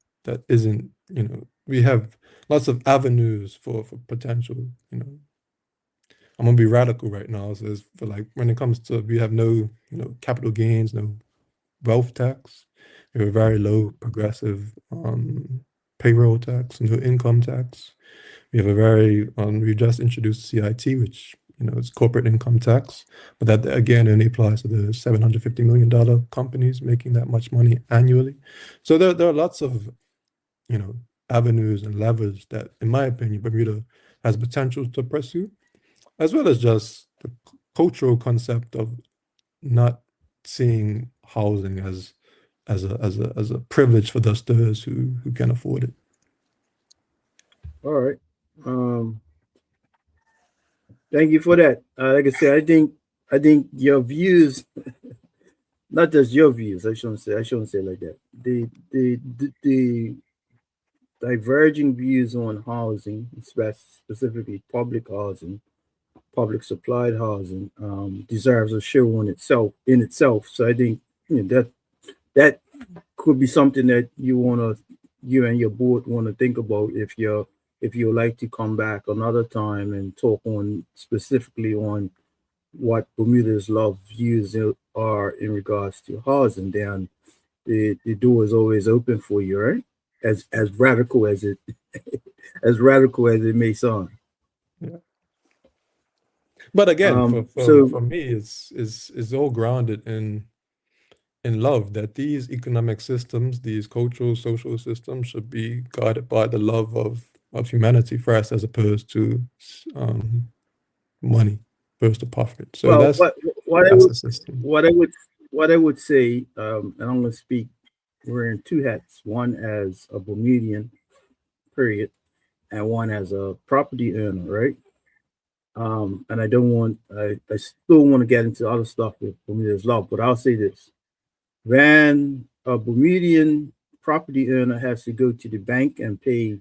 Speaker 2: we have lots of avenues for potential, I'm gonna be radical right now. So for like when it comes to, we have no, capital gains, no wealth tax. We have a very low progressive payroll tax, no income tax. We have we just introduced CIT, which is corporate income tax, but that again only applies to the $750 million companies making that much money annually. So there are lots of avenues and levers that, in my opinion, Bermuda has potential to pursue, as well as just the cultural concept of not seeing housing as a privilege for those who can afford it.
Speaker 1: All right. Thank you for that. Like I said, I think your views, not just your views. I shouldn't say it like that. The diverging views on housing, specifically public housing, public supplied housing, deserves a show in itself. So I think that could be something that you and your board want to think about if you'd like to come back another time and talk on specifically on what Bermuda's Love views are in regards to housing. Then the door is always open for you, right? As radical as it as radical as it may sound.
Speaker 2: Yeah. But again, for me, it's all grounded in love, that these economic systems, these cultural, social systems should be guided by the love of humanity first, as opposed to money, opposed to profit. So
Speaker 1: well,
Speaker 2: that's
Speaker 1: the
Speaker 2: system.
Speaker 1: what I would say, and I'm going to speak. Wearing two hats: one as a Bermudian, period, and one as a property owner, right? And I still want to get into other stuff with Bermuda's Law, but I'll say this: When a Bermudian property owner has to go to the bank and pay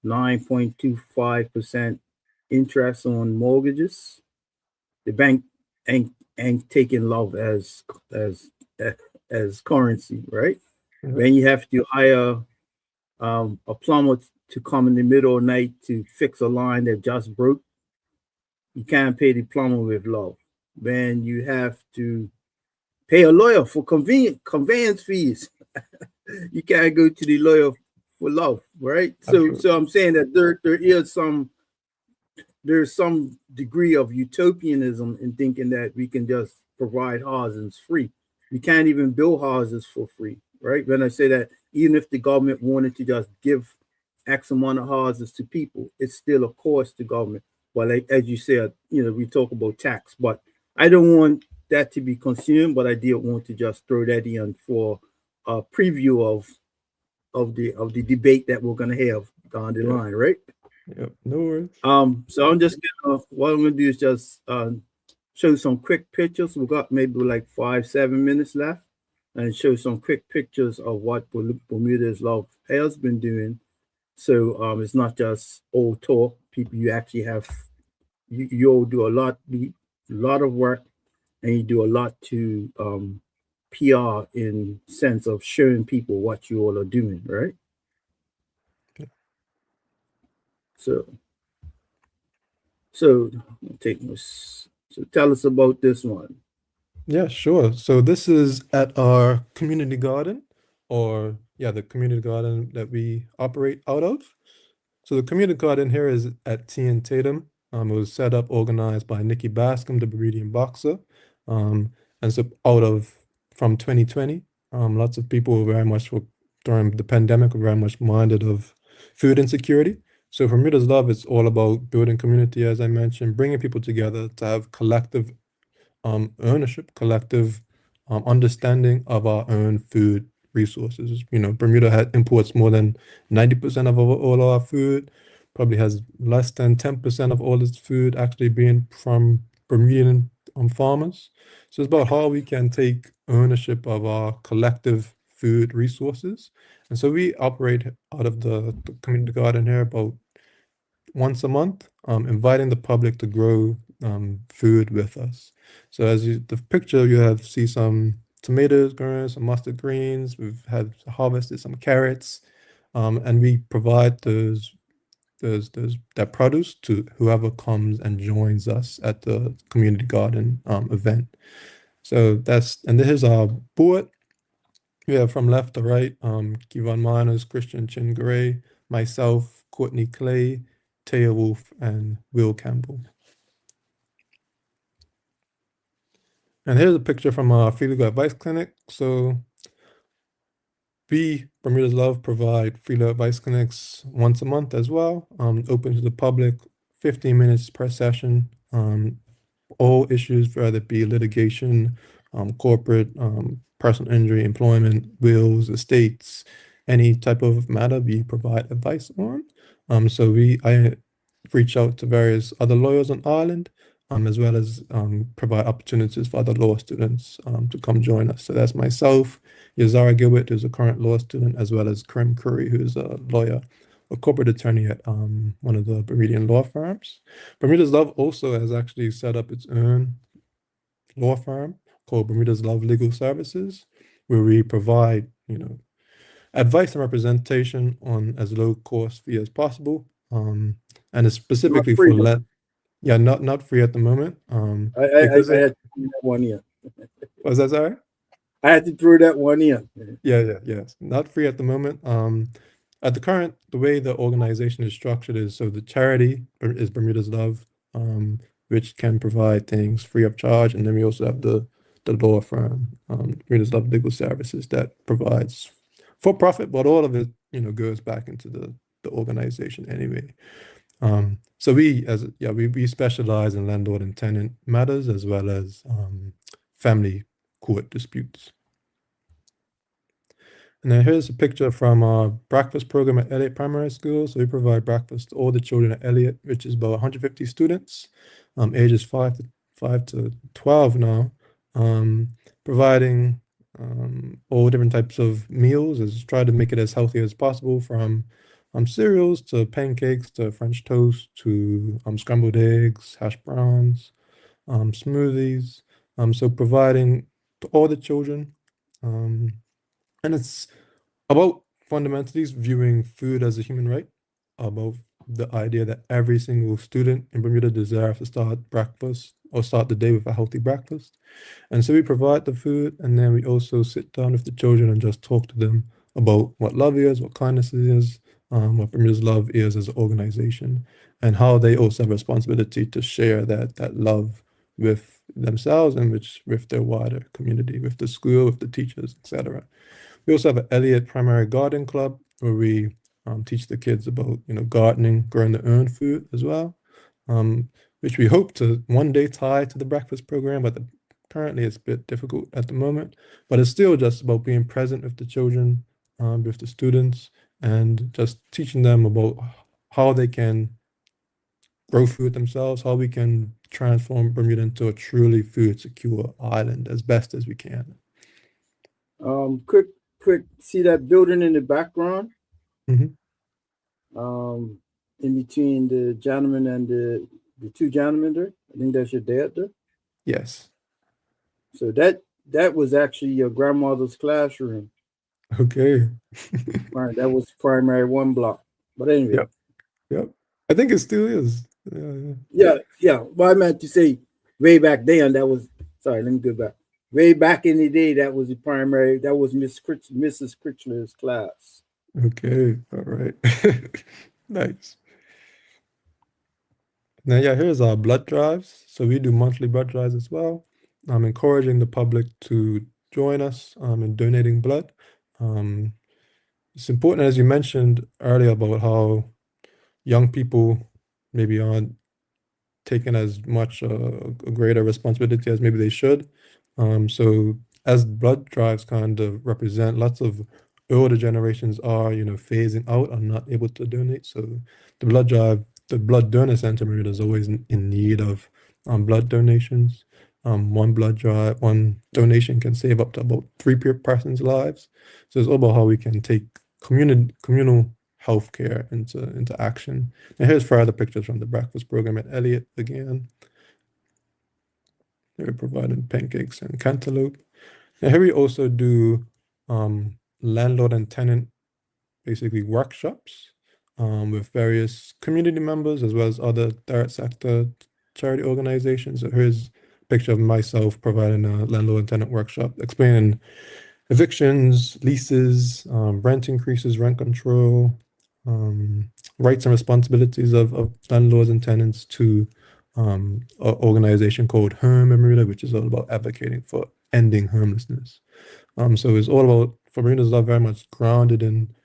Speaker 1: 9.25% interest on mortgages, the bank ain't taking love as as currency, right?
Speaker 2: Yeah.
Speaker 1: When you have to hire a plumber to come in the middle of the night to fix a line that just broke, you can't pay the plumber with love. When you have to pay a lawyer for conveyance fees, you can't go to the lawyer for love, right? So
Speaker 2: Absolutely.
Speaker 1: I'm saying that there's some degree of utopianism in thinking that we can just provide houses free. We can't even build houses for free, right? When I say that, even if the government wanted to just give X amount of houses to people, it's still a cost to government. But like, as you said, we talk about tax, but I don't want that to be consumed. But I did want to just throw that in for a preview of the debate that we're gonna have down the
Speaker 2: Yep.
Speaker 1: line, right?
Speaker 2: Yep. No worries.
Speaker 1: So I'm just gonna what I'm gonna do is just show some quick pictures. We got maybe like 5-7 minutes left, and show some quick pictures of what Bermuda's Love has been doing. So it's not just old talk. People, you actually have you all do a lot of work, and you do a lot to PR in sense of showing people what you all are doing, right?
Speaker 2: Okay.
Speaker 1: So so take this. So tell us about this one.
Speaker 2: Yeah, sure. So this is at our community garden, or yeah, the community garden that we operate out of. So the community garden here is at T and Tatum. It was set up, organized by Nikki Bascom, the Bermudian boxer. And so out of from 2020, lots of people were very much during the pandemic were very much minded of food insecurity. So for Bermuda's Love, it's all about building community, as I mentioned, bringing people together to have collective ownership, collective understanding of our own food resources. Bermuda imports more than 90% of all our food, probably has less than 10% of all its food actually being from Bermudian farmers. So it's about how we can take ownership of our collective food resources. And so we operate out of the community garden here about once a month, inviting the public to grow food with us. So the picture you see some tomatoes growing, some mustard greens. We've had harvested some carrots, and we provide those that produce to whoever comes and joins us at the community garden event. So and here's our board. We have from left to right, Kevon Miners, Christian Chingray, myself, Courtney Clay, Taya Wolf, and Will Campbell. And here's a picture from our Free Legal Advice Clinic. So we, Bermuda's Love, provide free legal advice clinics once a month as well, open to the public, 15 minutes per session. All issues, whether it be litigation, corporate, personal injury, employment, wills, estates, any type of matter we provide advice on. So I reach out to various other lawyers on Ireland, as well as provide opportunities for other law students to come join us. So that's myself, Yazara Gilbert, who's a current law student, as well as Karim Curry, who's a lawyer, a corporate attorney at one of the Bermudian law firms. Bermuda's Love also has actually set up its own law firm called Bermuda's Love Legal Services, where we provide, advice and representation on as low cost fee as possible. And it's
Speaker 1: Not
Speaker 2: specifically
Speaker 1: free.
Speaker 2: for yeah, not free at the moment.
Speaker 1: I
Speaker 2: Because
Speaker 1: had to throw that one in.
Speaker 2: was that sorry?
Speaker 1: I had to throw that one in.
Speaker 2: Yes. Not free at the moment. At the way the organization is structured is so the charity is Bermuda's Love, which can provide things free of charge, and then we also have the law firm, Bermuda's Love Legal Services, that provides for profit, but all of it, goes back into the organization anyway. So we specialize in landlord and tenant matters as well as family court disputes. And then here's a picture from our breakfast program at Elliott Primary School. So we provide breakfast to all the children at Elliott, which is about 150 students, ages 5 to 12 now, providing all different types of meals, is try to make it as healthy as possible from cereals to pancakes to French toast to scrambled eggs, hash browns, smoothies. So providing to all the children, um, and it's about fundamentally viewing food as a human right, about the idea that every single student in Bermuda deserves to start breakfast or start the day with a healthy breakfast. And so we provide the food, and then we also sit down with the children and just talk to them about what love is, what kindness is, what Bermuda's Love is as an organization, and how they also have a responsibility to share that love with themselves and with their wider community, with the school, with the teachers, etc. We also have an Elliott Primary Garden Club where we teach the kids about gardening, growing their own food as well, um, which we hope to one day tie to the breakfast program, but currently it's a bit difficult at the moment. But it's still just about being present with the children, with the students, and just teaching them about how they can grow food themselves, how we can transform Bermuda into a truly food secure island as best as we can.
Speaker 1: Quick, see that building in the background?
Speaker 2: Mhm.
Speaker 1: Um, in between the gentleman and the two gentlemen there. I think that's your dad there.
Speaker 2: Yes.
Speaker 1: So that was actually your grandmother's classroom.
Speaker 2: Okay.
Speaker 1: Right, that was primary one block. But anyway,
Speaker 2: Yep. Yep. I think it still is. Yeah.
Speaker 1: yeah. Well, I meant to say way back then that was. Sorry, let me go back. Way back in the day, that was the primary. That was Mrs. Critchler's class.
Speaker 2: Okay. All right. Nice. Now, yeah, here's our blood drives. So we do monthly blood drives as well. I'm encouraging the public to join us in donating blood. Um, it's important, as you mentioned earlier, about how young people maybe aren't taken as much a greater responsibility as maybe they should. So as blood drives kind of represent, lots of older generations are, phasing out, are not able to donate. So the blood drive, the blood donor center is always in need of blood donations. One blood drive, one donation can save up to about three persons' lives. So it's all about how we can take communal healthcare into action. And here's further pictures from the breakfast program at Elliott again. They're providing pancakes and cantaloupe. And here we also do landlord and tenant basically workshops with various community members as well as other third sector charity organizations. So here's a picture of myself providing a landlord and tenant workshop explaining evictions, leases, rent increases, rent control, um, rights and responsibilities of landlords and tenants to an organization called Home in Bermuda, which is all about advocating for ending homelessness. So it's all about, for Bermuda's Love, very much grounded in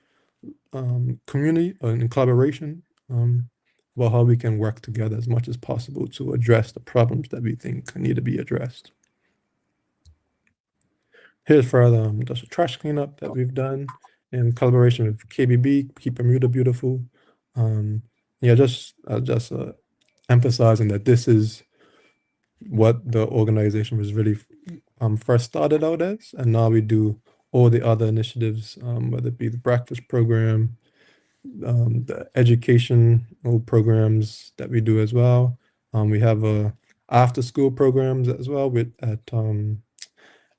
Speaker 2: community and in collaboration, about how we can work together as much as possible to address the problems that we think need to be addressed. Here's further just a trash cleanup that we've done in collaboration with KBB, Keep Bermuda Beautiful. Yeah, just emphasizing that this is what the organization was really first started out as, and now we do all the other initiatives, whether it be the breakfast program, the educational programs that we do as well. We have after school programs as well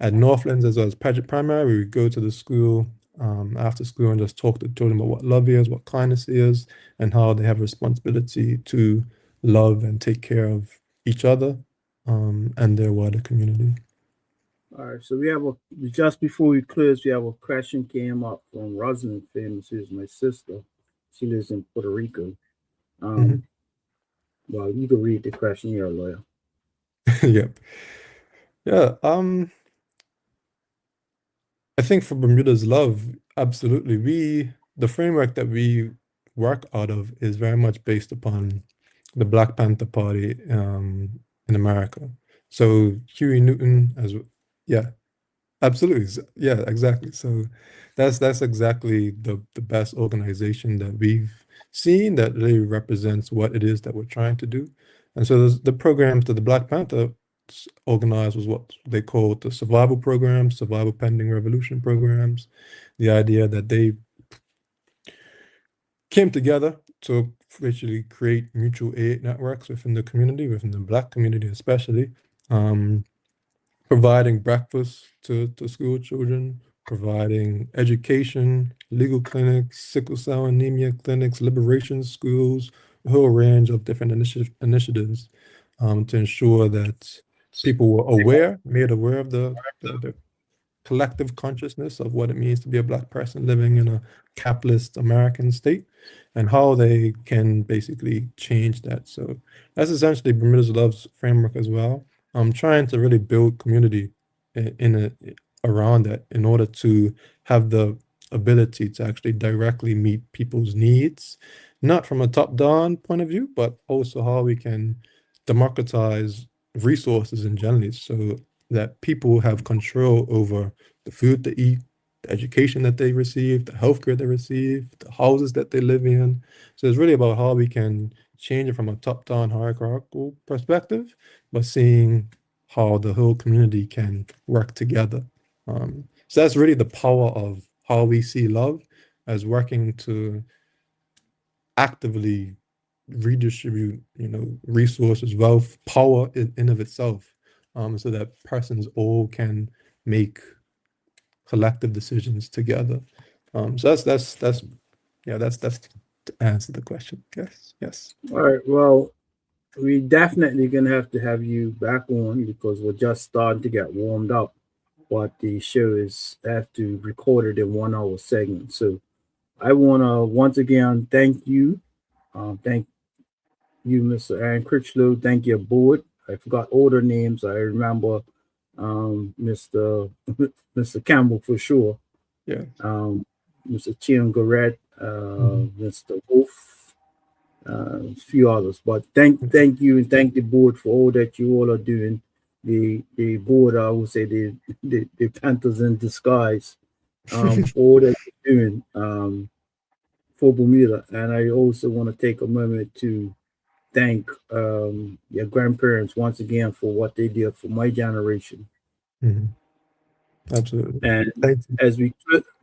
Speaker 2: at Northlands as well as Paget Primary. We would go to the school after school and just talk to children about what love is, what kindness is, and how they have a responsibility to love and take care of each other and their wider community.
Speaker 1: All right, so we have a just before we close, we have a question came up from Rosalind Famous, who's my sister. She lives in Puerto Rico.
Speaker 2: Mhm.
Speaker 1: Um, well, you can read the question here, lawyer.
Speaker 2: Yep. Yeah. I think for Bermuda's Love, absolutely. The framework that we work out of is very much based upon the Black Panther Party in America. So Huey Newton yeah, absolutely. Yeah, exactly. So that's exactly the best organization that we've seen that really represents what it is that we're trying to do. And so the programs that the Black Panther organized was what they called the survival programs, survival pending revolution programs. The idea that they came together to actually create mutual aid networks within the community, within the Black community especially, um, providing breakfast to school children, providing education, legal clinics, sickle cell anemia clinics, liberation schools, a whole range of different initiatives to ensure that people were aware, made aware of the collective consciousness of what it means to be a Black person living in a capitalist American state and how they can basically change that. So that's essentially Bermuda's Love's framework as well. I'm trying to really build community around that in order to have the ability to actually directly meet people's needs, not from a top-down point of view, but also how we can democratize resources in general so that people have control over the food they eat, the education that they receive, the healthcare they receive, the houses that they live in. So it's really about how we can change it from a top-down hierarchical perspective, but seeing how the whole community can work together. So that's really the power of how we see love as working to actively redistribute, resources, wealth, power in of itself, so that persons all can make collective decisions together. So that's yeah, that's to answer the question. Yes, yes.
Speaker 1: All right. Well, we definitely gonna have to have you back on because we're just starting to get warmed up. But the show is have to record it in 1 hour segments. So I wanna once again thank you, Mr. Aaron Crichlow. Thank you, board. I forgot all the names. I remember Mr. Mr. Campbell for sure.
Speaker 2: Yeah.
Speaker 1: Mr. Chiam Garrett, Mr. Wolf, a few others. But thank you and thank the board for all that you all are doing. The board, I would say the Panthers in disguise, all that you're doing for Bermuda. And I also want to take a moment to thank your grandparents once again for what they did for my generation.
Speaker 2: Mm-hmm. Absolutely.
Speaker 1: And
Speaker 2: Thank you.
Speaker 1: as we,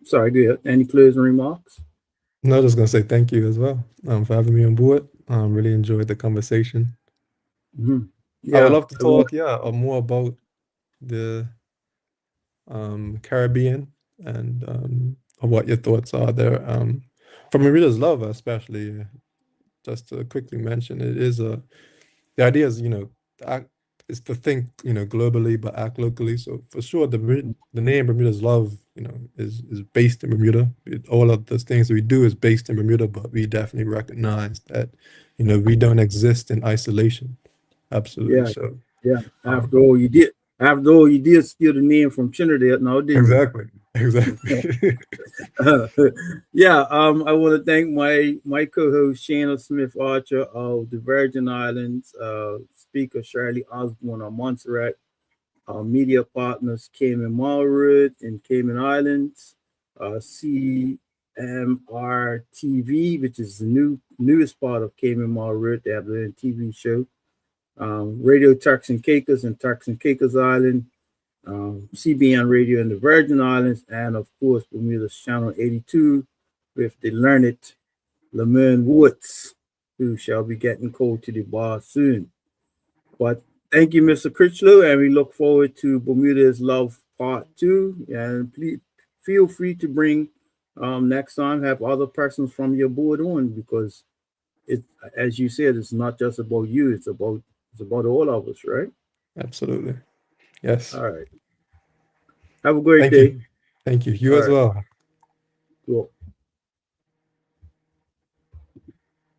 Speaker 1: sorry, go ahead. Any closing remarks?
Speaker 2: No, I was just gonna say thank you as well for having me on board. Really enjoyed the conversation.
Speaker 1: Mm-hmm.
Speaker 2: I would
Speaker 1: Yeah,
Speaker 2: love to talk, more about the Caribbean and what your thoughts are there. From a reader's love, especially, just to quickly mention, it is the idea is, act is to think, globally but act locally. So for sure, the name Bermuda's Love, is based in Bermuda. All of those things we do is based in Bermuda, but we definitely recognize that, we don't exist in isolation. Absolutely.
Speaker 1: yeah,
Speaker 2: So,
Speaker 1: yeah.
Speaker 2: um,
Speaker 1: After all, you did steal the name from Trinidad, now didn't you?
Speaker 2: exactly, exactly.
Speaker 1: Yeah, I want to thank my co-host Shana Smith Archer of the Virgin Islands, speaker Shirley Osborne of Montserrat, our media partners Cayman Marwood and Cayman Islands, CMR TV, which is the newest part of Cayman Marwood. They have their own TV show. Radio Turks and Caicos and Turks and Caicos Island, CBN Radio in the Virgin Islands, and of course Bermuda's Channel 82 with the learned Lemon Woods, who shall be getting called to the bar soon. But thank you, Mr. Critchlow, and we look forward to Bermuda's Love Part 2. And please feel free to bring next time, have other persons from your board on because it, as you said, it's not just about you, it's about all of us, right?
Speaker 2: Absolutely. Yes.
Speaker 1: All right. Have a great
Speaker 2: Thank you.
Speaker 1: day.
Speaker 2: Thank you. You
Speaker 1: All
Speaker 2: as
Speaker 1: right.
Speaker 2: well.
Speaker 1: Cool.